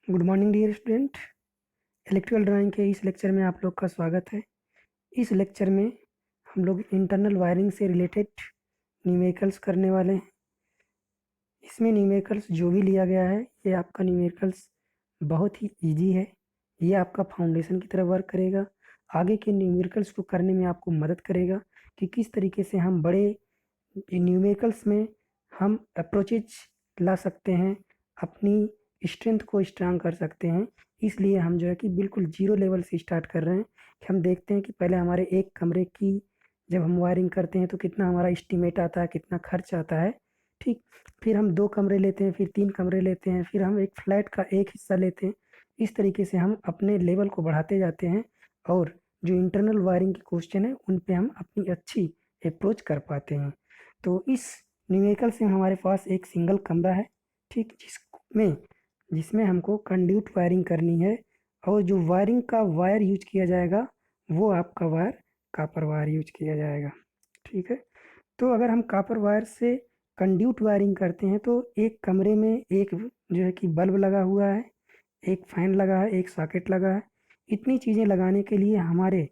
Good morning dear student. Electrical drawing के इस lecture में आप लोग का स्वागत है। इस लेक्चर में हम लोग इंटरनल वायरिंग से रिलेटेड न्यूमेरिकल्स करने वाले हैं। इसमें न्यूमेरिकल्स जो भी लिया गया है ये आपका न्यूमेरिकल्स बहुत ही इजी है। ये आपका फाउंडेशन की तरह वर्क करेगा। आगे के न्यूमेरिकल्स को करने में आपको मदद करेगा कि किस तरीके से हम बड़े न्यूमेरिकल्स में हम अप्रोचेज ला सकते हैं, अपनी स्ट्रेंथ को स्ट्रांग कर सकते हैं। इसलिए हम जो है कि बिल्कुल जीरो लेवल से स्टार्ट कर रहे हैं कि हम देखते हैं कि पहले हमारे एक कमरे की जब हम वायरिंग करते हैं तो कितना हमारा एस्टीमेट आता है, कितना खर्च आता है। ठीक, फिर हम 2 कमरे लेते हैं, फिर 3 कमरे लेते हैं, फिर हम एक फ्लैट का एक हिस्सा लेते हैं। इस तरीके से हम अपने लेवल को बढ़ाते जाते हैं और जो इंटरनल वायरिंग के क्वेश्चन है उन पे हम अपनी अच्छी अप्रोच कर पाते हैं। तो इस न्यूमेरिकल से हमारे पास एक सिंगल कमरा है, ठीक, जिसमें जिसमें हमको कंड्यूट वायरिंग करनी है और जो वायरिंग का वायर यूज किया जाएगा वो आपका वायर कॉपर वायर यूज किया जाएगा। ठीक है, तो अगर हम कॉपर वायर से कंड्यूट वायरिंग करते हैं तो एक कमरे में एक जो है कि बल्ब लगा हुआ है, एक फैन लगा है, एक सॉकेट लगा है। इतनी चीज़ें लगाने के लिए हमारे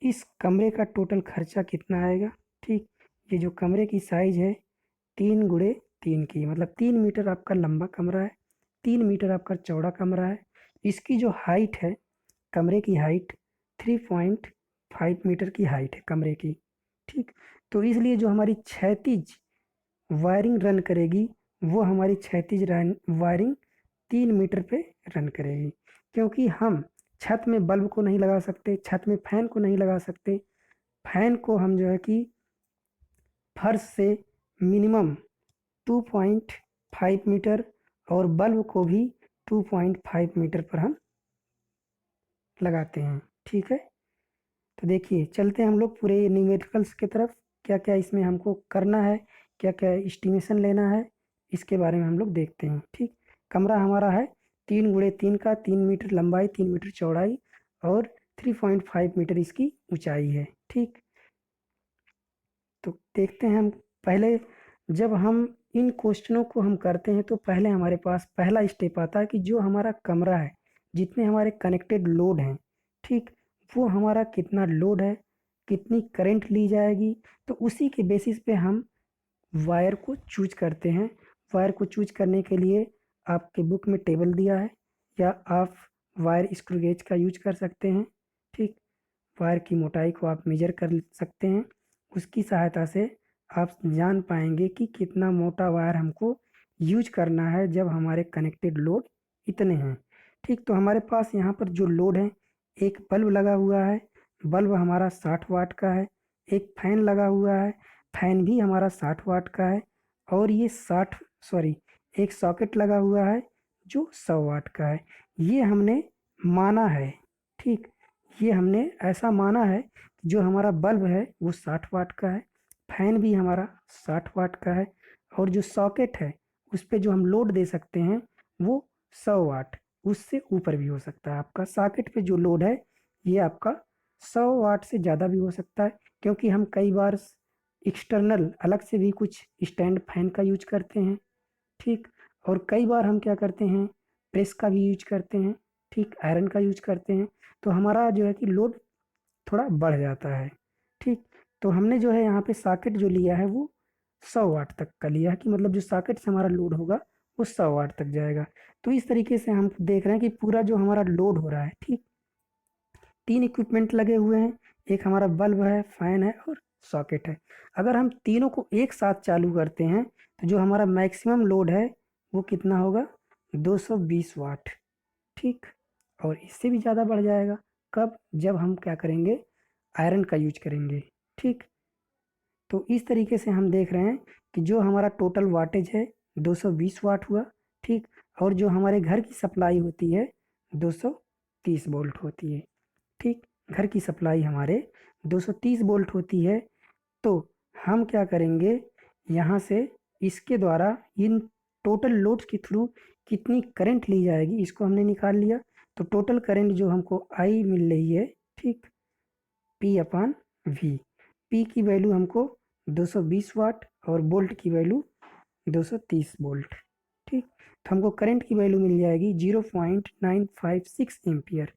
इस कमरे का टोटल खर्चा कितना आएगा। ठीक, ये जो कमरे की साइज है 3 × 3 की, मतलब 3 मीटर आपका लंबा कमरा है, 3 मीटर आपका चौड़ा कमरा है। इसकी जो हाइट है, कमरे की हाइट 3.5 मीटर की हाइट है कमरे की। ठीक, तो इसलिए जो हमारी क्षैतिज वायरिंग रन करेगी वो हमारी क्षैतिज वायरिंग 3 मीटर पे रन करेगी, क्योंकि हम छत में बल्ब को नहीं लगा सकते, छत में फैन को नहीं लगा सकते। फैन को हम जो है कि फर्श से मिनिमम 2.5 मीटर और बल्ब को भी 2.5 मीटर पर हम लगाते हैं। ठीक है, तो देखिए चलते हैं हम लोग पूरे न्यूमेरिकल्स की तरफ। क्या क्या इसमें हमको करना है, क्या क्या एस्टिमेशन लेना है, इसके बारे में हम लोग देखते हैं। ठीक, कमरा हमारा है 3 × 3 का, 3 मीटर लंबाई, 3 मीटर चौड़ाई और 3.5 मीटर इसकी ऊंचाई है। ठीक, तो देखते हैं हम पहले, जब हम इन क्वेश्चनों को हम करते हैं तो पहले हमारे पास पहला स्टेप आता है कि जो हमारा कमरा है, जितने हमारे कनेक्टेड लोड हैं, ठीक, वो हमारा कितना लोड है, कितनी करंट ली जाएगी, तो उसी के बेसिस पे हम वायर को चूज करते हैं। वायर को चूज करने के लिए आपके बुक में टेबल दिया है या आप वायर स्क्रू गेज का यूज कर सकते हैं। ठीक, वायर की मोटाई को आप मेजर कर सकते हैं। उसकी सहायता से आप जान पाएंगे कि कितना मोटा वायर हमको यूज करना है जब हमारे कनेक्टेड लोड इतने हैं। ठीक, तो हमारे पास यहाँ पर जो लोड है, एक बल्ब लगा हुआ है, बल्ब हमारा 60 वाट का है। एक फैन लगा हुआ है, फैन भी हमारा 60 वाट का है। और ये 60 सॉरी एक सॉकेट लगा हुआ है जो 100 वाट का है। ये हमने माना है। ठीक, ये हमने ऐसा माना है कि जो हमारा बल्ब है वो 60 वाट का है, फैन भी हमारा 60 वाट का है और जो सॉकेट है उस पे जो हम लोड दे सकते हैं वो 100 वाट, उससे ऊपर भी हो सकता है। आपका सॉकेट पे जो लोड है ये आपका 100 वाट से ज़्यादा भी हो सकता है, क्योंकि हम कई बार एक्सटर्नल अलग से भी कुछ स्टैंड फैन का यूज करते हैं। ठीक, और कई बार हम क्या करते हैं, प्रेस का भी यूज करते हैं, ठीक, आयरन का यूज करते हैं। तो हमारा जो है कि लोड थोड़ा बढ़ जाता है। ठीक, तो हमने जो है यहाँ पे सॉकेट जो लिया है वो 100 वाट तक का लिया है, कि मतलब जो सॉकेट से हमारा लोड होगा वो 100 वाट तक जाएगा। तो इस तरीके से हम देख रहे हैं कि पूरा जो हमारा लोड हो रहा है, ठीक, 3 इक्विपमेंट लगे हुए हैं, एक हमारा बल्ब है, फैन है और सॉकेट है। अगर हम तीनों को एक साथ चालू करते हैं तो जो हमारा मैक्सिमम लोड है वो कितना होगा, 220 वाट। ठीक, और इससे भी ज़्यादा बढ़ जाएगा। कब, जब हम क्या करेंगे, आयरन का यूज करेंगे। ठीक, तो इस तरीके से हम देख रहे हैं कि जो हमारा टोटल वाटेज है 220 वाट हुआ। ठीक, और जो हमारे घर की सप्लाई होती है 230 वोल्ट होती है। ठीक, घर की सप्लाई हमारे 230 वोल्ट होती है। तो हम क्या करेंगे, यहाँ से इसके द्वारा इन टोटल लोड्स के थ्रू कितनी करंट ली जाएगी इसको हमने निकाल लिया। तो टोटल करंट जो हमको आई मिल रही है, ठीक, पी अपान वी, पी की वैल्यू हमको 220 वाट और वोल्ट की वैल्यू 230 वोल्ट। ठीक। तो हमको करंट की वैल्यू मिल जाएगी 0.956 एम्पियर।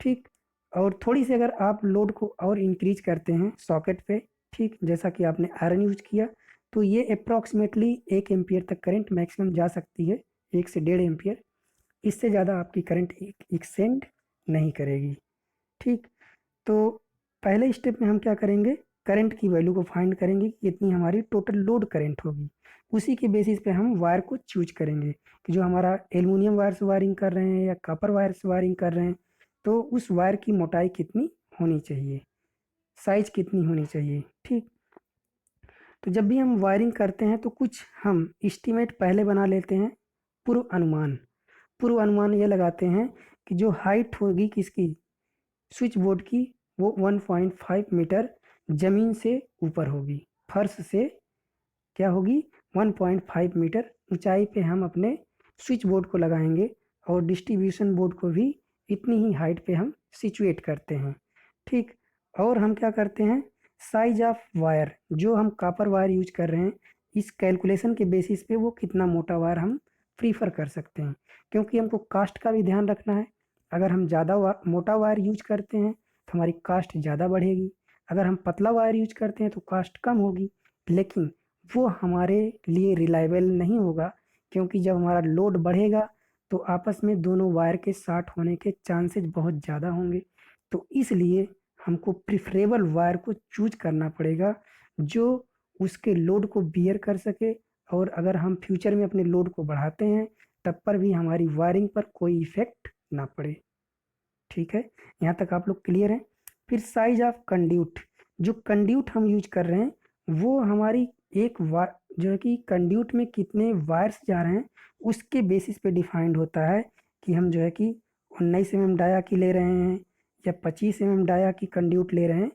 ठीक। और थोड़ी सी अगर आप लोड को और इंक्रीज करते हैं सॉकेट पे, ठीक, जैसा कि आपने आयरन यूज किया, तो ये अप्रॉक्सीमेटली 1 एम्पियर तक करंट मैक्सिमम जा सकती है, 1 से 1.5 एम्पियर। इससे ज़्यादा आपकी करंट एक्सटेंड नहीं करेगी। ठीक। तो पहले स्टेप में हम क्या करेंगे, करंट की वैल्यू को फाइंड करेंगे कि कितनी हमारी टोटल लोड करंट होगी। उसी के बेसिस पे हम वायर को चूज करेंगे कि जो हमारा एल्युमिनियम वायर से वायरिंग कर रहे हैं या कॉपर वायर से वायरिंग कर रहे हैं, तो उस वायर की मोटाई कितनी होनी चाहिए, साइज कितनी होनी चाहिए। ठीक। तो जब भी हम वायरिंग करते हैं तो कुछ हम एस्टीमेट पहले बना लेते हैं, पूर्व अनुमान। पूर्व अनुमान ये लगाते हैं कि जो हाइट होगी किसकी, स्विच बोर्ड की, वो 1.5 मीटर ज़मीन से ऊपर होगी, फर्श से क्या होगी, 1.5 मीटर ऊंचाई पे हम अपने स्विच बोर्ड को लगाएंगे और डिस्ट्रीब्यूशन बोर्ड को भी इतनी ही हाइट पे हम सिचुएट करते हैं। ठीक। और हम क्या करते हैं, साइज ऑफ वायर, जो हम कॉपर वायर यूज कर रहे हैं, इस कैलकुलेशन के बेसिस पे वो कितना मोटा वायर हम प्रीफर कर सकते हैं, क्योंकि हमको कास्ट का भी ध्यान रखना है। अगर हम ज़्यादा मोटा वायर यूज करते हैं तो हमारी कास्ट ज़्यादा बढ़ेगी, अगर हम पतला वायर यूज करते हैं तो कास्ट कम होगी। लेकिन वो हमारे लिए रिलायबल नहीं होगा, क्योंकि जब हमारा लोड बढ़ेगा तो आपस में दोनों वायर के शॉर्ट होने के चांसेस बहुत ज़्यादा होंगे। तो इसलिए हमको प्रिफरेबल वायर को चूज करना पड़ेगा जो उसके लोड को बियर कर सके, और अगर हम फ्यूचर में अपने लोड को बढ़ाते हैं तब पर भी हमारी वायरिंग पर कोई इफेक्ट ना पड़े। ठीक है, यहाँ तक आप लोग क्लियर हैं। फिर साइज ऑफ कंड्यूट, जो कंड्यूट हम यूज कर रहे हैं वो हमारी एक वायर, जो है कि कंड्यूट में कितने वायर्स जा रहे हैं उसके बेसिस पे डिफाइंड होता है कि हम जो है कि 19 mm डाया की ले रहे हैं या 25 mm डाया की कंड्यूट ले रहे हैं।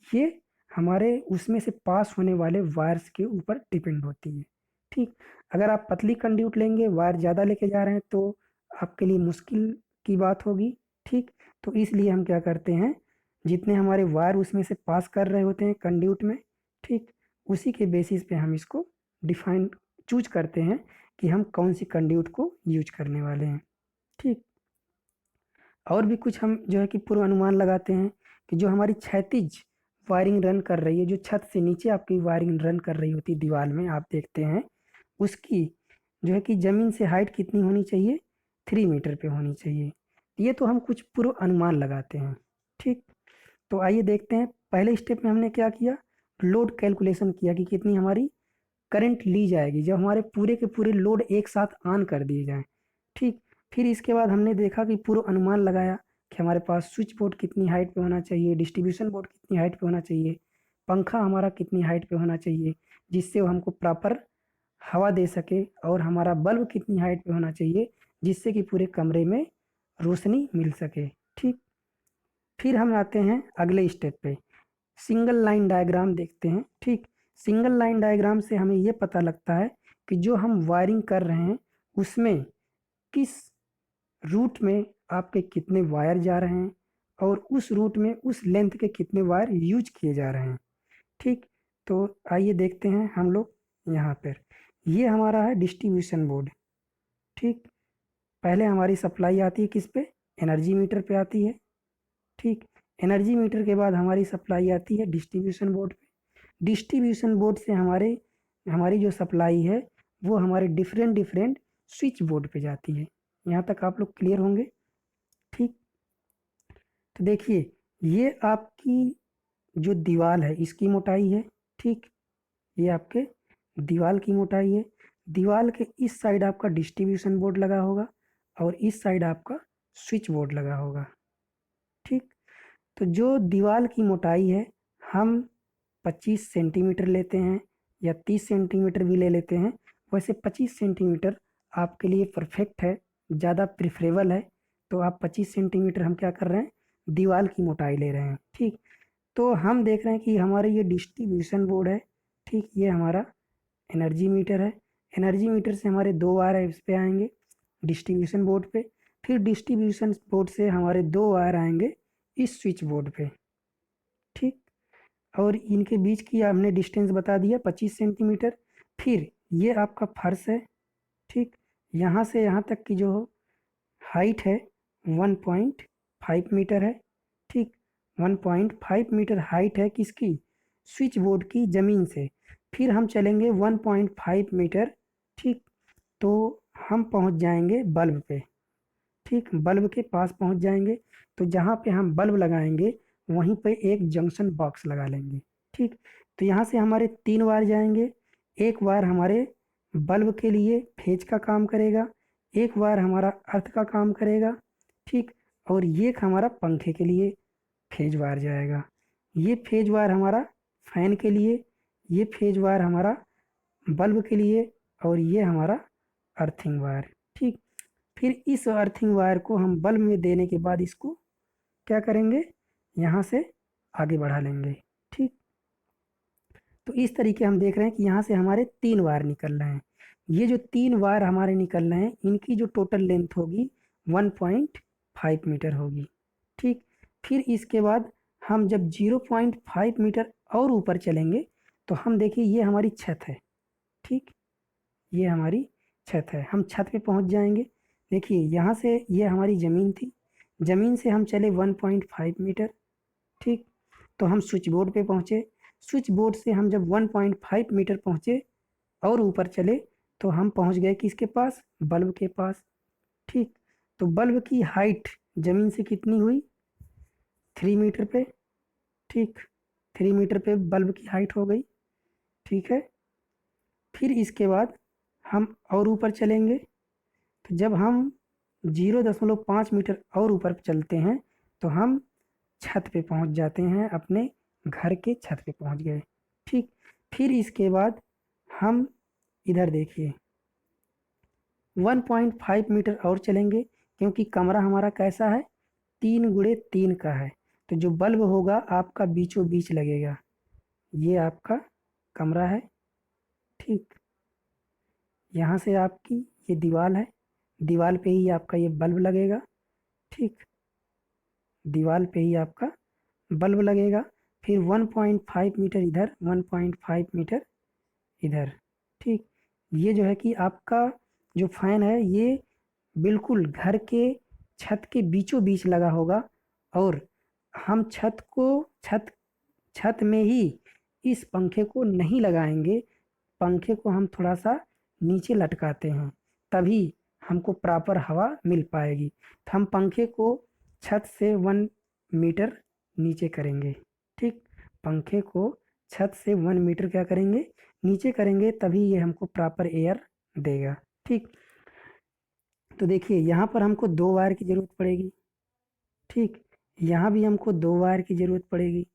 ये हमारे उसमें से पास होने वाले वायर्स के ऊपर डिपेंड होती है। ठीक। अगर आप पतली कंड्यूट लेंगे, वायर ज़्यादा लेके जा रहे हैं, तो आपके लिए मुश्किल की बात होगी। ठीक। तो इसलिए हम क्या करते हैं, जितने हमारे वायर उसमें से पास कर रहे होते हैं कंड्यूट में, ठीक, उसी के बेसिस पे हम इसको डिफाइन चूज करते हैं कि हम कौन सी कंड्यूट को यूज करने वाले हैं। ठीक। और भी कुछ हम जो है कि पूर्व अनुमान लगाते हैं कि जो हमारी क्षैतिज वायरिंग रन कर रही है, जो छत से नीचे आपकी वायरिंग रन कर रही होती है दीवार में, आप देखते हैं उसकी जो है कि ज़मीन से हाइट कितनी होनी चाहिए, 3 मीटर पे होनी चाहिए। ये तो हम कुछ पूर्व अनुमान लगाते हैं। ठीक। तो आइए देखते हैं, पहले स्टेप में हमने क्या किया, लोड कैलकुलेशन किया कि कितनी हमारी करंट ली जाएगी जब हमारे पूरे के पूरे लोड एक साथ ऑन कर दिए जाएं। ठीक। फिर इसके बाद हमने देखा कि पूर्व अनुमान लगाया कि हमारे पास स्विच बोर्ड कितनी हाइट पे होना चाहिए, डिस्ट्रीब्यूशन बोर्ड कितनी हाइट पे होना चाहिए, पंखा हमारा कितनी हाइट पे होना चाहिए जिससे वो हमको प्रॉपर हवा दे सके, और हमारा बल्ब कितनी हाइट पे होना चाहिए जिससे कि पूरे कमरे में रोशनी मिल सके। ठीक। फिर हम आते हैं अगले स्टेप पे, सिंगल लाइन डायग्राम देखते हैं। ठीक। सिंगल लाइन डायग्राम से हमें ये पता लगता है कि जो हम वायरिंग कर रहे हैं उसमें किस रूट में आपके कितने वायर जा रहे हैं और उस रूट में उस लेंथ के कितने वायर यूज किए जा रहे हैं। ठीक। तो आइए देखते हैं हम लोग यहाँ पर, ये हमारा है डिस्ट्रीब्यूशन बोर्ड। ठीक। पहले हमारी सप्लाई आती है किस पे, एनर्जी मीटर पे आती है। ठीक। एनर्जी मीटर के बाद हमारी सप्लाई आती है डिस्ट्रीब्यूशन बोर्ड पे। डिस्ट्रीब्यूशन बोर्ड से हमारी जो सप्लाई है वो हमारे डिफरेंट डिफरेंट स्विच बोर्ड पे जाती है। यहाँ तक आप लोग क्लियर होंगे। ठीक। तो देखिए, ये आपकी जो दीवार है इसकी मोटाई है। ठीक। ये आपके दीवार की मोटाई है। दीवार के इस साइड आपका डिस्ट्रीब्यूशन बोर्ड लगा होगा और इस साइड आपका स्विच बोर्ड लगा होगा। ठीक। तो जो दीवार की मोटाई है हम 25 सेंटीमीटर लेते हैं या 30 सेंटीमीटर भी ले लेते हैं। वैसे 25 सेंटीमीटर आपके लिए परफेक्ट है, ज़्यादा प्रिफरेबल है। तो आप 25 सेंटीमीटर हम क्या कर रहे हैं, दीवार की मोटाई ले रहे हैं। ठीक। तो हम देख रहे हैं कि हमारे ये डिस्ट्रीब्यूशन बोर्ड है। ठीक। ये हमारा एनर्जी मीटर है। एनर्जी मीटर से हमारे दो वायर है इस पे आएंगे डिस्ट्रीब्यूशन बोर्ड पे। फिर डिस्ट्रीब्यूशन बोर्ड से हमारे दो वायर आएंगे इस स्विच बोर्ड पे। ठीक। और इनके बीच की हमने डिस्टेंस बता दिया 25 सेंटीमीटर। फिर ये आपका फर्श है। ठीक। यहाँ से यहाँ तक की जो हाइट है 1.5 मीटर है। ठीक, 1.5 मीटर हाइट है किसकी, स्विच बोर्ड की, ज़मीन से। फिर हम चलेंगे 1.5 मीटर। ठीक, तो हम पहुंच जाएंगे बल्ब पे। ठीक, बल्ब के पास पहुंच जाएंगे। तो जहाँ पे हम बल्ब लगाएंगे वहीं पे एक जंक्शन बॉक्स लगा लेंगे। ठीक, तो यहाँ से हमारे 3 वायर जाएंगे। एक वायर हमारे बल्ब के लिए फेज का काम करेगा, एक वायर हमारा अर्थ का काम करेगा। ठीक, और ये एक हमारा पंखे के लिए फेज वायर जाएगा। ये फेज वायर हमारा फैन के लिए, ये फेज वायर हमारा बल्ब के लिए, और ये हमारा अर्थिंग वायर। ठीक, फिर इस अर्थिंग वायर को हम बल्ब में देने के बाद इसको क्या करेंगे, यहाँ से आगे बढ़ा लेंगे। ठीक, तो इस तरीके हम देख रहे हैं कि यहाँ से हमारे 3 वायर निकल रहे हैं। ये जो 3 वायर हमारे निकल रहे हैं इनकी जो टोटल लेंथ होगी 1.5 मीटर होगी। ठीक, फिर इसके बाद हम जब 0.5 मीटर और ऊपर चलेंगे तो हम देखिए ये हमारी छत है। ठीक, ये हमारी छत है, हम छत पे पहुंच जाएंगे। देखिए यहाँ से ये हमारी ज़मीन थी, ज़मीन से हम चले 1.5 मीटर। ठीक, तो हम स्विच बोर्ड पे पहुँचे, स्विच बोर्ड से हम जब 1.5 मीटर पहुँचे और ऊपर चले तो हम पहुँच गए किसके पास, बल्ब के पास। ठीक, तो बल्ब की हाइट ज़मीन से कितनी हुई, 3 मीटर पे। ठीक, 3 मीटर पे बल्ब की हाइट हो गई। ठीक है, फिर इसके बाद हम और ऊपर चलेंगे। तो जब हम 0.5 मीटर और ऊपर चलते हैं तो हम छत पे पहुंच जाते हैं, अपने घर के छत पे पहुंच गए। ठीक, फिर इसके बाद हम इधर देखिए 1.5 मीटर और चलेंगे, क्योंकि कमरा हमारा कैसा है, 3x3 का है। तो जो बल्ब होगा आपका बीचों बीच लगेगा, ये आपका कमरा है। ठीक, यहाँ से आपकी ये दीवार है, दीवार पे ही आपका ये बल्ब लगेगा। ठीक, दीवार पे ही आपका बल्ब लगेगा। फिर 1.5 मीटर इधर, 1.5 मीटर इधर। ठीक, ये जो है कि आपका जो फैन है ये बिल्कुल घर के छत के बीचों बीच लगा होगा। और हम छत छत में ही इस पंखे को नहीं लगाएंगे, पंखे को हम थोड़ा सा नीचे लटकाते हैं, तभी हमको प्रॉपर हवा मिल पाएगी। तो हम पंखे को छत से 1 मीटर नीचे करेंगे। ठीक, पंखे को छत से 1 मीटर क्या करेंगे, नीचे करेंगे, तभी ये हमको प्रॉपर एयर देगा। ठीक, तो देखिए यहाँ पर हमको 2 वायर की ज़रूरत पड़ेगी। ठीक, यहाँ भी हमको 2 वायर की ज़रूरत पड़ेगी।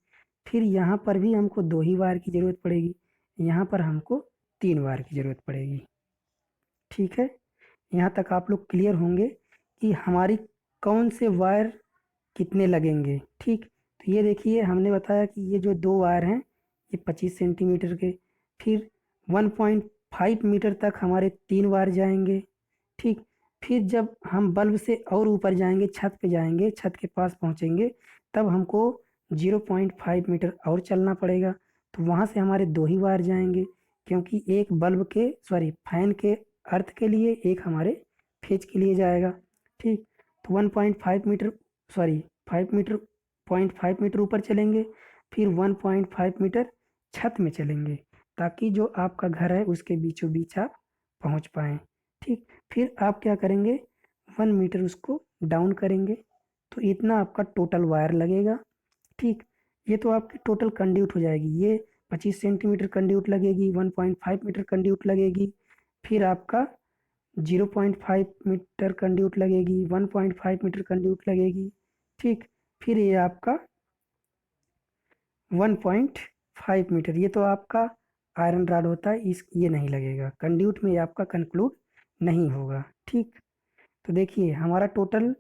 फिर यहाँ पर भी हमको 2 ही वायर की ज़रूरत पड़ेगी। यहाँ पर हमको 3 वायर की ज़रूरत पड़ेगी। ठीक है, यहाँ तक आप लोग क्लियर होंगे कि हमारी कौन से वायर कितने लगेंगे। ठीक, तो ये देखिए हमने बताया कि ये जो 2 वायर हैं ये 25 सेंटीमीटर के, फिर 1.5 मीटर तक हमारे 3 वायर जाएंगे। ठीक, फिर जब हम बल्ब से और ऊपर जाएंगे, छत पे जाएंगे, छत के पास पहुंचेंगे, तब हमको 0.5 मीटर और चलना पड़ेगा। तो वहाँ से हमारे 2 ही वायर जाएंगे, क्योंकि एक बल्ब के सॉरी फैन के अर्थ के लिए, एक हमारे फेज के लिए जाएगा। ठीक, तो 1.5 मीटर सॉरी 5 मीटर 0.5 मीटर ऊपर चलेंगे, फिर 1.5 मीटर छत में चलेंगे, ताकि जो आपका घर है उसके बीचों बीच आप पहुंच पाएँ। ठीक, फिर आप क्या करेंगे, 1 मीटर उसको डाउन करेंगे, तो इतना आपका टोटल वायर लगेगा। ठीक, ये तो आपकी टोटल कंड्यूट हो जाएगी। ये 25 सेंटीमीटर कंड्यूट लगेगी, 1.5 मीटर कंड्यूट लगेगी, फिर आपका 0.5 मीटर कंड्यूट लगेगी, 1.5 मीटर कंड्यूट लगेगी। ठीक, फिर ये आपका 1.5 मीटर, ये तो आपका आयरन रॉड होता है, इस ये नहीं लगेगा कंड्यूट में, ये आपका कंक्लूड नहीं होगा। ठीक, तो देखिए हमारा टोटल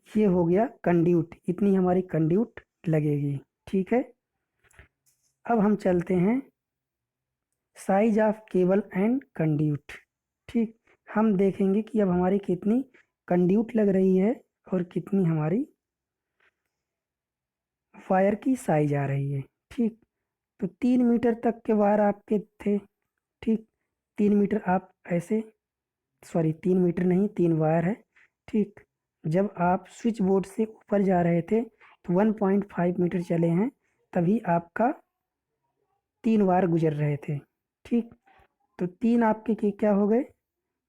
ये हो गया कंड्यूट, इतनी हमारी कंड्यूट लगेगी। ठीक है, अब हम चलते हैं size of cable and conduit. ठीक, हम देखेंगे कि अब हमारी कितनी कंड्यूट लग रही है और कितनी हमारी वायर की साइज आ रही है। ठीक, तो 3 मीटर तक के वायर आपके थे। ठीक, 3 मीटर आप ऐसे सॉरी 3 मीटर नहीं, 3 वायर है। ठीक, जब आप स्विच बोर्ड से ऊपर जा रहे थे तो 1.5 मीटर चले हैं, तभी आपका 3 वायर गुजर रहे थे। ठीक, तो 3 आपके क्या हो गए,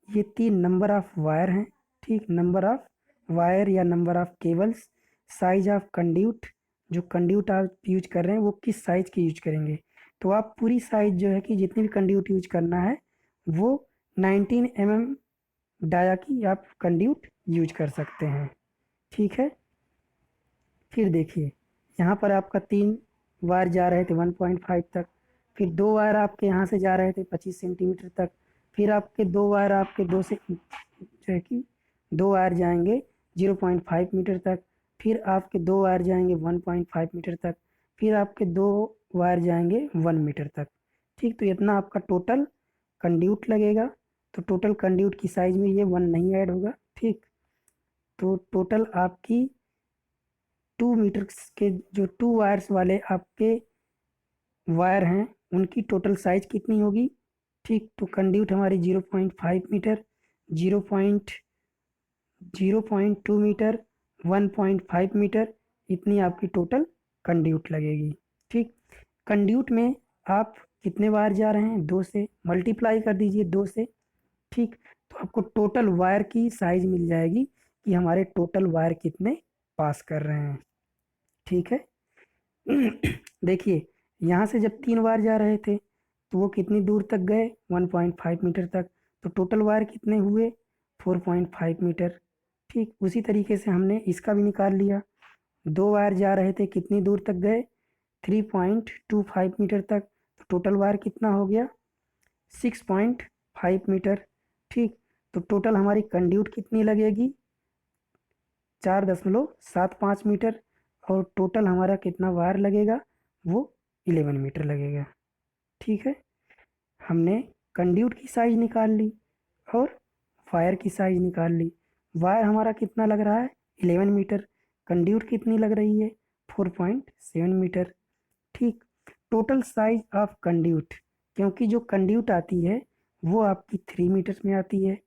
ये 3 नंबर ऑफ वायर हैं। ठीक, नंबर ऑफ वायर या number of cables. Size of conduit, जो कंड्यूट आप यूज कर रहे हैं वो किस साइज की यूज करेंगे। तो आप पूरी साइज जो है कि जितनी भी कंड्यूट यूज करना है वो 19 mm डाया की आप कंड्यूट यूज कर सकते हैं। ठीक है, फिर देखिए यहाँ पर आपका 3 वायर जा रहे थे 1.5 तक, फिर 2 वायर आपके यहाँ से जा रहे थे 25 सेंटीमीटर तक, फिर आपके 2 वायर आपके दो से जो है कि 2 वायर जाएंगे 0.5 मीटर तक, फिर आपके 2 वायर जाएंगे 1.5 मीटर तक, फिर आपके 2 वायर जाएंगे 1 मीटर तक। ठीक, तो इतना आपका टोटल कंड्यूट लगेगा। तो टोटल कंड्यूट की साइज में ये 1 नहीं ऐड होगा। ठीक, तो टोटल आपकी 2 मीटर के जो 2 वायर्स वाले आपके वायर हैं उनकी टोटल साइज कितनी होगी। ठीक, तो कंड्यूट हमारी 0.5 मीटर, 0.2 मीटर, 1.5 मीटर, इतनी आपकी टोटल कंड्यूट लगेगी। ठीक, कंड्यूट में आप कितने वायर जा रहे हैं, 2 से मल्टीप्लाई कर दीजिए 2 से। ठीक, तो आपको टोटल वायर की साइज मिल जाएगी कि हमारे टोटल वायर कितने पास कर रहे हैं। ठीक है, देखिए यहाँ से जब 3 वायर जा रहे थे तो वो कितनी दूर तक गए, 1.5 मीटर तक। तो टोटल वायर कितने हुए, 4.5 मीटर। ठीक, उसी तरीके से हमने इसका भी निकाल लिया। 2 वायर जा रहे थे, कितनी दूर तक गए, 3.25 मीटर तक। तो टोटल वायर कितना हो गया, 6.5 मीटर। ठीक, तो टोटल हमारी कंड्यूट कितनी लगेगी, 4.75 मीटर। और टोटल हमारा कितना वायर लगेगा, वो 11 मीटर लगेगा। ठीक है, हमने कंड्यूट की साइज निकाल ली और वायर की साइज निकाल ली। वायर हमारा कितना लग रहा है, 11 मीटर। कंड्यूट कितनी लग रही है, 4.7 मीटर। ठीक, टोटल साइज ऑफ कंड्यूट, क्योंकि जो कंड्यूट आती है वो आपकी 3 मीटर में आती है,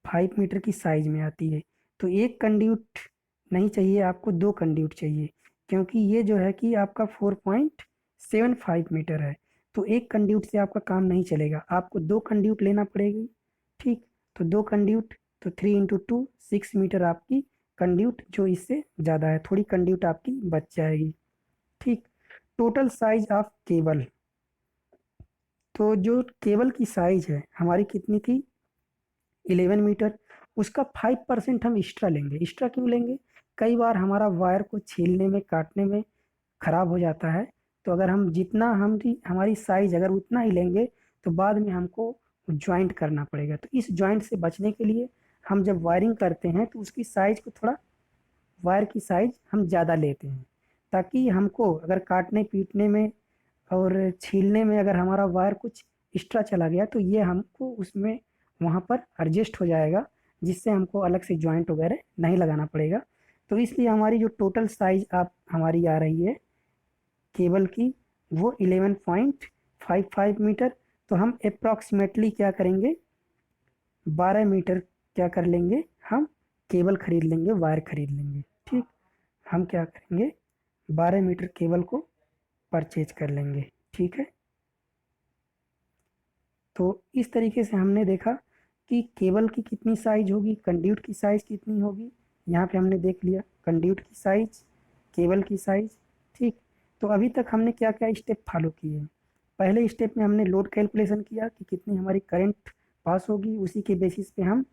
5 मीटर की साइज में आती है। तो एक कंड्यूट नहीं चाहिए आपको, 2 कंड्यूट चाहिए, क्योंकि ये जो है कि आपका 4.75 मीटर है। तो एक कंड्यूट से आपका काम नहीं चलेगा, आपको 2 कंड्यूट लेना पड़ेगी। ठीक, तो 2 कंड्यूट, तो 3 × 2 6 मीटर आपकी कंड्यूट, जो इससे ज़्यादा है, थोड़ी कंड्यूट आपकी बच जाएगी। ठीक, टोटल साइज ऑफ केबल, तो जो केबल की साइज है हमारी कितनी थी, 11 मीटर। उसका 5% हम एक्स्ट्रा लेंगे। एक्स्ट्रा क्यों लेंगे, कई बार हमारा वायर को छीलने में काटने में ख़राब हो जाता है। तो अगर हम जितना हमारी साइज अगर उतना ही लेंगे तो बाद में हमको जॉइंट करना पड़ेगा। तो इस जॉइंट से बचने के लिए हम जब वायरिंग करते हैं तो उसकी साइज को थोड़ा, वायर की साइज हम ज़्यादा लेते हैं, ताकि हमको अगर काटने पीटने में और छीलने में अगर हमारा वायर कुछ एक्स्ट्रा चला गया तो ये हमको उसमें वहाँ पर एडजस्ट हो जाएगा, जिससे हमको अलग से जॉइंट वगैरह नहीं लगाना पड़ेगा। तो इसलिए हमारी जो टोटल साइज आप हमारी आ रही है केबल की, वो 11.55 मीटर। तो हम अप्रॉक्सीमेटली क्या करेंगे, 12 मीटर क्या कर लेंगे, हम केबल खरीद लेंगे, वायर खरीद लेंगे। ठीक, हम क्या करेंगे, 12 मीटर केबल को परचेज कर लेंगे। ठीक है, तो इस तरीके से हमने देखा कि केबल की कितनी साइज होगी, कंड्यूट की साइज कितनी होगी। यहाँ पे हमने देख लिया कंड्यूट की साइज, केबल की साइज। ठीक, तो अभी तक हमने क्या क्या स्टेप फॉलो किए हैं। पहले स्टेप में हमने लोड कैलकुलेशन किया कि कितनी हमारी करंट पास होगी, उसी के बेसिस पे हम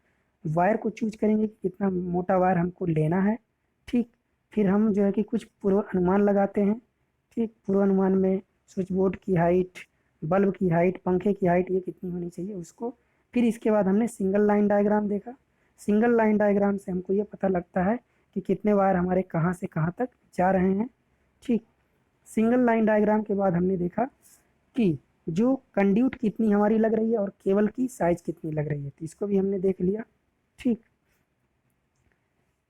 वायर को चूज करेंगे कि कितना मोटा वायर हमको लेना है। ठीक, फिर हम जो है कि कुछ पूर्व अनुमान लगाते हैं। ठीक, पूर्व अनुमान में स्विच बोर्ड की हाइट, बल्ब की हाइट, पंखे की हाइट, ये कितनी होनी चाहिए उसको। फिर इसके बाद हमने सिंगल लाइन डायग्राम देखा। सिंगल लाइन डायग्राम से हमको ये पता लगता है कि कितने वायर हमारे कहाँ से कहाँ तक जा रहे हैं। ठीक, सिंगल लाइन डायग्राम के बाद हमने देखा कि जो कंड्यूट कितनी हमारी लग रही है और केबल की साइज कितनी लग रही है, तो इसको भी हमने देख लिया। ठीक,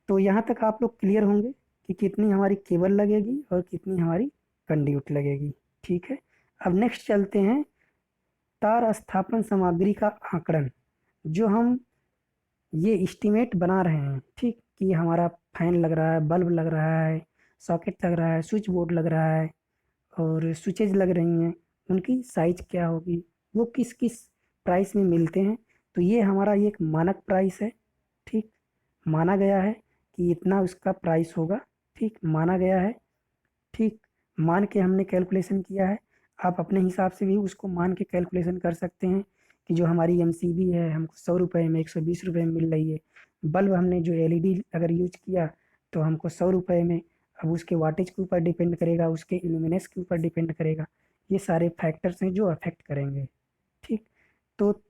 तो यहाँ तक आप लोग क्लियर होंगे कि कितनी हमारी केबल लगेगी और कितनी हमारी कंड्यूट लगेगी। ठीक है, अब नेक्स्ट चलते हैं तार स्थापन सामग्री का आंकड़न। जो हम ये एस्टीमेट बना रहे हैं, ठीक, कि हमारा फैन लग रहा है, बल्ब लग रहा है, सॉकेट लग रहा है, स्विच बोर्ड लग रहा है और स्विचेज लग रही हैं, उनकी साइज क्या होगी, वो किस किस प्राइस में मिलते हैं। तो ये हमारा एक मानक प्राइस है, ठीक, माना गया है कि इतना उसका प्राइस होगा, ठीक, माना गया है, ठीक, मान के हमने कैलकुलेशन किया है। आप अपने हिसाब से भी उसको मान के कैलकुलेशन कर सकते हैं कि जो हमारी एमसीबी है हमको 100 रुपये में 120 रुपये में मिल रही है। बल्ब हमने जो एलईडी अगर यूज किया तो हमको 100 रुपये में, अब उसके वाटेज के ऊपर डिपेंड करेगा, उसके इल्यूमिनेंस के ऊपर डिपेंड करेगा। ये सारे फैक्टर्स हैं जो अफेक्ट करेंगे, ठीक। तो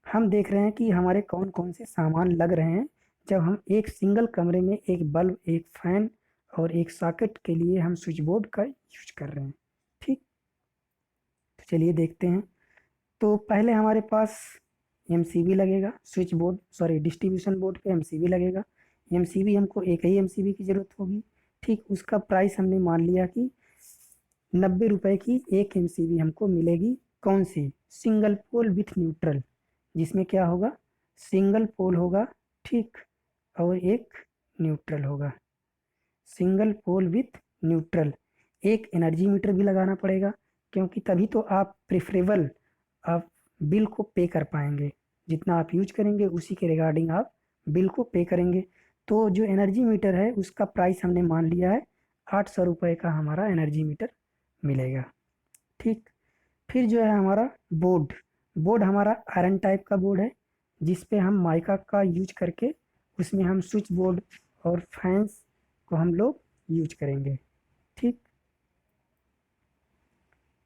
हम देख रहे हैं कि हमारे कौन कौन से सामान लग रहे हैं जब हम एक सिंगल कमरे में एक बल्ब, एक फैन और एक सॉकेट के लिए हम स्विच बोर्ड का यूज कर रहे हैं, ठीक। तो चलिए देखते हैं। तो पहले हमारे पास एमसीबी लगेगा, switch board sorry distribution board पे एमसीबी लगेगा। एमसीबी हमको एक ही एमसीबी की ज़रूरत होगी, ठीक। उसका प्राइस हमने मान लिया कि 90 रुपये की एक एमसीबी हमको मिलेगी। कौन सी? सिंगल पोल विथ न्यूट्रल, जिसमें क्या होगा, सिंगल पोल होगा, ठीक, और एक न्यूट्रल होगा। Single pole with neutral. एक एनर्जी मीटर भी लगाना पड़ेगा, क्योंकि तभी तो आप प्रेफरेबल आप बिल को पे कर पाएंगे। जितना आप यूज करेंगे उसी के रिगार्डिंग आप बिल को पे करेंगे। तो जो एनर्जी मीटर है उसका प्राइस हमने मान लिया है 800 रुपये का हमारा एनर्जी मीटर मिलेगा, ठीक। फिर जो है हमारा बोर्ड, बोर्ड हमारा आयरन टाइप का बोर्ड है, जिस पे हम माइका का यूज करके उसमें हम स्विच बोर्ड और फैंस को हम लोग यूज करेंगे, ठीक।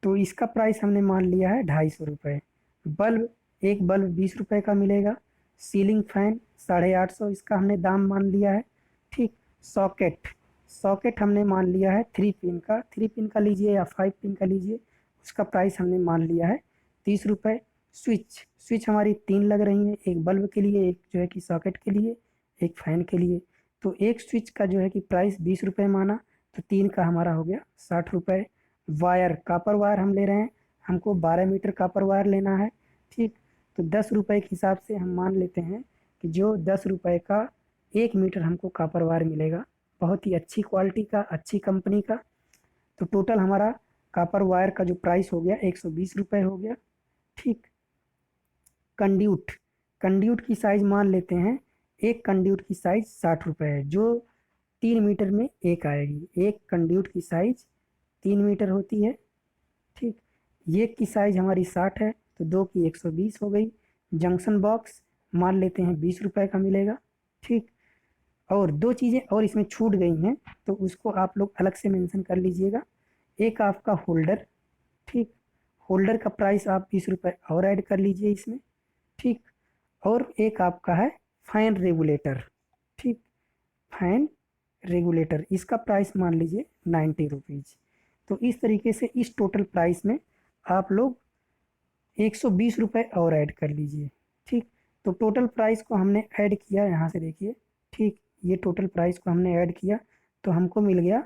तो इसका प्राइस हमने मान लिया है 250 रुपये। बल्ब, एक बल्ब 20 रुपये का मिलेगा। सीलिंग फैन 850, इसका हमने दाम मान लिया है, ठीक। सॉकेट, सॉकेट हमने मान लिया है 3 पिन का, 3 पिन का लीजिए या 5 पिन का लीजिए, उसका प्राइस हमने मान लिया है 30 रुपये। स्विच, स्विच हमारी 3 लग रही हैं, एक बल्ब के लिए, एक जो है कि सॉकेट के लिए, एक फैन के लिए। तो एक स्विच का जो है कि प्राइस 20 रुपये माना, तो 3 का हमारा हो गया 60 रुपये। वायर, कापर वायर हम ले रहे हैं, हमको 12 मीटर कापर वायर लेना है, ठीक। तो 10 रुपये के हिसाब से हम मान लेते हैं कि जो 10 रुपये का 1 मीटर हमको कापर वायर मिलेगा, बहुत ही अच्छी क्वालिटी का, अच्छी कंपनी का। तो टोटल हमारा कापर वायर का जो प्राइस हो गया 120 रुपये हो गया, ठीक। कंड्यूट, कंड्यूट की साइज़ मान लेते हैं, एक कंड्यूट की साइज़ 60 रुपये है, जो 3 मीटर में एक आएगी। एक कंड्यूट की साइज़ 3 मीटर होती है, ठीक। ये की साइज़ हमारी 60 है, तो 2 की 120 हो गई। जंक्शन बॉक्स मान लेते हैं 20 रुपये का मिलेगा, ठीक। और दो चीज़ें और इसमें छूट गई हैं, तो उसको आप लोग अलग से मेंशन कर लीजिएगा। एक आपका होल्डर, ठीक, होल्डर का प्राइस आप 20 रुपये और ऐड कर लीजिए इसमें, ठीक। और एक आपका है फैन रेगुलेटर, ठीक, फैन रेगुलेटर, इसका प्राइस मान लीजिए 90 रुपीज़। तो इस तरीके से इस टोटल प्राइस में आप लोग 120 रुपये और ऐड कर लीजिए, ठीक। तो टोटल प्राइस को हमने ऐड किया, यहाँ से देखिए, ठीक, ये टोटल प्राइस को हमने ऐड किया तो हमको मिल गया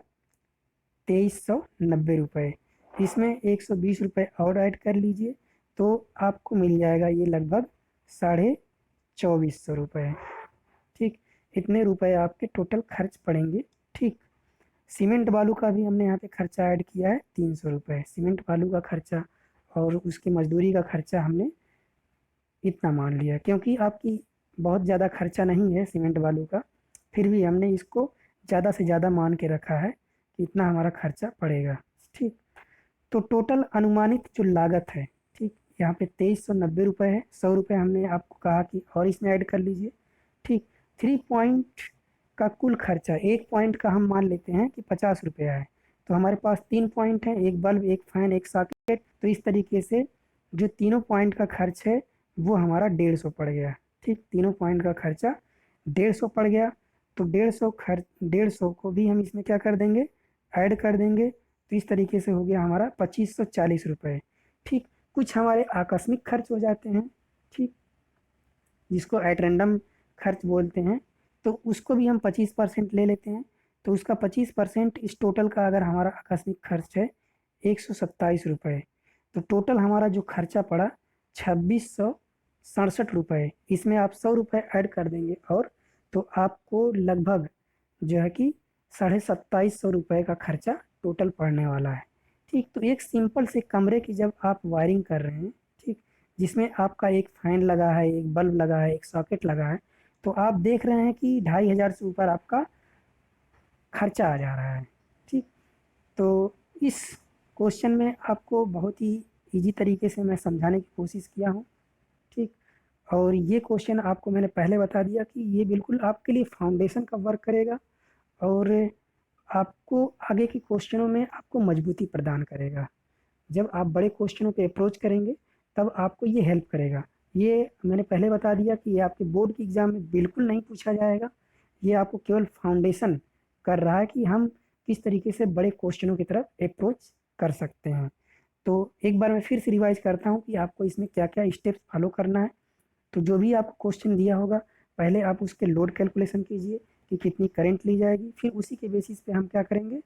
2390 रुपये। इसमें 120 रुपये और ऐड कर लीजिए तो आपको मिल जाएगा ये लगभग 2450 रुपये, ठीक। इतने रुपए आपके टोटल खर्च पड़ेंगे, ठीक। सीमेंट बालू का भी हमने यहाँ पे खर्चा ऐड किया है 300 रुपये। सीमेंट बालू का खर्चा और उसकी मजदूरी का खर्चा हमने इतना मान लिया, क्योंकि आपकी बहुत ज़्यादा खर्चा नहीं है सीमेंट बालू का, फिर भी हमने इसको ज़्यादा से ज़्यादा मान के रखा है कि इतना हमारा खर्चा पड़ेगा, ठीक। तो टोटल अनुमानित जो लागत है, ठीक, यहाँ पे 2390 रुपये है। 100 रुपये हमने आपको कहा कि और इसमें ऐड कर लीजिए, ठीक। 3 पॉइंट का कुल खर्चा, एक पॉइंट का हम मान लेते हैं कि 50 रुपया है, तो हमारे पास 3 पॉइंट हैं, एक बल्ब, एक फैन, एक सॉकेट। तो इस तरीके से जो तीनों पॉइंट का खर्च है वो हमारा 150 पड़ गया, ठीक। तीनों पॉइंट का खर्चा 150 पड़ गया। तो 150 को भी हम इसमें क्या कर देंगे, ऐड कर देंगे। तो इस तरीके से हो गया हमारा 2540 रुपये, ठीक। कुछ हमारे आकस्मिक खर्च हो जाते हैं, ठीक, जिसको एट रैंडम खर्च बोलते हैं, तो उसको भी हम 25% ले लेते हैं। तो उसका 25% इस टोटल का अगर हमारा आकस्मिक खर्च है 127 रुपये, तो टोटल हमारा जो खर्चा पड़ा ₹67। इसमें आप ₹100 ऐड कर देंगे और तो आपको लगभग जो है कि ₹2750 का खर्चा टोटल पड़ने वाला है। ठीक, तो एक सिंपल से कमरे की जब आप वायरिंग कर रहे हैं, ठीक, जिसमें आपका एक फैन लगा है, एक बल्ब लगा है, एक सॉकेट लगा है, तो आप देख रहे हैं कि 2500 से ऊपर आपका खर्चा आ जा रहा है। ठीक, तो इस क्वेश्चन में आपको बहुत ही ईजी तरीके से मैं समझाने की कोशिश किया हूँ। ठीक, और ये क्वेश्चन आपको मैंने पहले बता दिया कि ये बिल्कुल आपके लिए फाउंडेशन का वर्क करेगा और आपको आगे के क्वेश्चनों में आपको मजबूती प्रदान करेगा। जब आप बड़े क्वेश्चनों पे अप्रोच करेंगे तब आपको ये हेल्प करेगा। ये मैंने पहले बता दिया कि ये आपके बोर्ड की एग्ज़ाम में बिल्कुल नहीं पूछा जाएगा। ये आपको केवल फाउंडेशन कर रहा है कि हम किस तरीके से बड़े क्वेश्चनों की तरफ अप्रोच कर सकते हैं। तो एक बार मैं फिर से रिवाइज़ करता हूँ कि आपको इसमें क्या-क्या स्टेप्स फॉलो करना है। तो जो भी आपको क्वेश्चन दिया होगा, पहले आप उसके लोड कैलकुलेशन कीजिए कि कितनी करंट ली जाएगी। फिर उसी के बेसिस पे हम क्या करेंगे,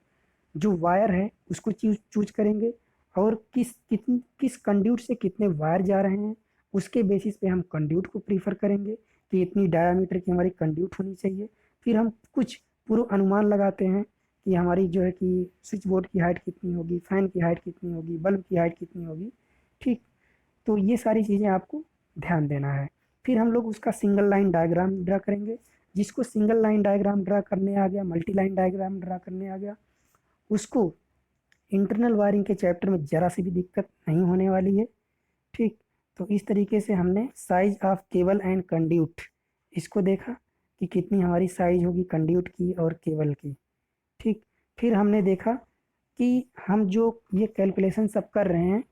जो वायर है उसको चूज करेंगे और किस कंड्यूट से कितने वायर जा रहे हैं उसके बेसिस पे हम कंड्यूट को प्रीफर करेंगे कि इतनी डायामीटर की हमारी कंड्यूट होनी चाहिए। फिर हम कुछ पूर्व अनुमान लगाते हैं कि हमारी जो है कि स्विच बोर्ड की हाइट कितनी होगी, फैन की हाइट कितनी होगी, बल्ब की हाइट कितनी होगी। ठीक, तो ये सारी चीज़ें आपको ध्यान देना है। फिर हम लोग उसका सिंगल लाइन डायग्राम ड्रा करेंगे। जिसको सिंगल लाइन डायग्राम ड्रा करने आ गया, मल्टी लाइन डायग्राम ड्रा करने आ गया, उसको इंटरनल वायरिंग के चैप्टर में ज़रा सी भी दिक्कत नहीं होने वाली है। ठीक, तो इस तरीके से हमने size of cable and conduit इसको देखा कि कितनी हमारी साइज होगी कंड्यूट की और केबल की। ठीक, फिर हमने देखा कि हम जो ये कैलकुलेशन सब कर रहे हैं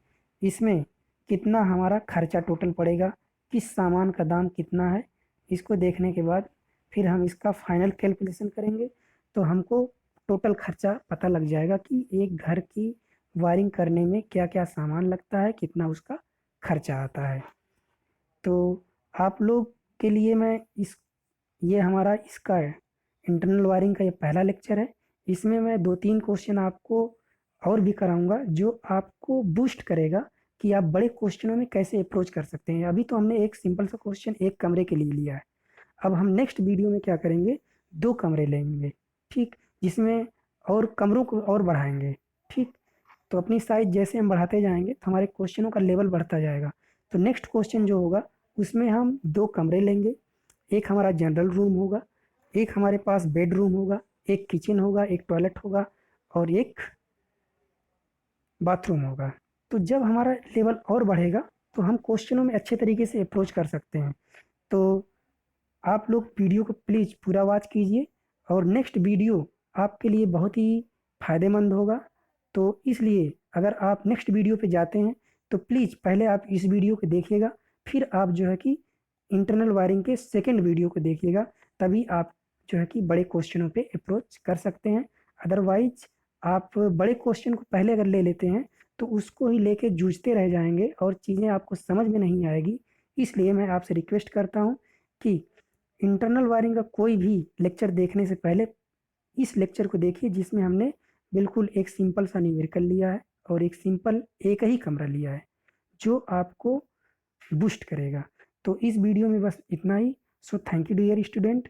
इसमें कितना हमारा खर्चा टोटल पड़ेगा, किस सामान का दाम कितना है। इसको देखने के बाद फिर हम इसका फाइनल कैलकुलेशन करेंगे तो हमको टोटल खर्चा पता लग जाएगा कि एक घर की वायरिंग करने में क्या क्या सामान लगता है, कितना उसका खर्चा आता है। तो आप लोग के लिए मैं इस ये हमारा इसका है इंटरनल वायरिंग का ये पहला लेक्चर है। इसमें मैं 2-3 क्वेश्चन आपको और भी कराऊंगा जो आपको बूस्ट करेगा कि आप बड़े क्वेश्चनों में कैसे अप्रोच कर सकते हैं। अभी तो हमने एक सिंपल सा क्वेश्चन एक कमरे के लिए लिया है। अब हम नेक्स्ट वीडियो में क्या करेंगे, 2 कमरे लेंगे। ठीक, जिसमें और कमरों को और बढ़ाएंगे। ठीक, तो अपनी साइज जैसे हम बढ़ाते जाएंगे तो हमारे क्वेश्चनों का लेवल बढ़ता जाएगा। तो नेक्स्ट क्वेश्चन जो होगा उसमें हम 2 कमरे लेंगे। एक हमारा जनरल रूम होगा, एक हमारे पास बेडरूम होगा, एक किचन होगा, एक टॉयलेट होगा और एक बाथरूम होगा। तो जब हमारा लेवल और बढ़ेगा तो हम क्वेश्चनों में अच्छे तरीके से अप्रोच कर सकते हैं। तो आप लोग वीडियो को प्लीज़ पूरा वॉच कीजिए और नेक्स्ट वीडियो आपके लिए बहुत ही फ़ायदेमंद होगा। तो इसलिए अगर आप नेक्स्ट वीडियो पे जाते हैं तो प्लीज़ पहले आप इस वीडियो को देखिएगा, फिर आप जो है कि इंटरनल वायरिंग के सेकंड वीडियो को देखिएगा, तभी आप जो है कि बड़े क्वेश्चनों पे अप्रोच कर सकते हैं। अदरवाइज आप बड़े क्वेश्चन को पहले अगर ले लेते हैं तो उसको ही लेके जूझते रह जाएंगे और चीज़ें आपको समझ में नहीं आएगी। इसलिए मैं आपसे रिक्वेस्ट करता हूँ कि इंटरनल वायरिंग का कोई भी लेक्चर देखने से पहले इस लेक्चर को देखिए जिसमें हमने बिल्कुल एक सिंपल सा न्यूमेरिकल लिया है और एक सिंपल एक ही कमरा लिया है जो आपको बूस्ट करेगा। तो इस वीडियो में बस इतना ही। So thank you dear student.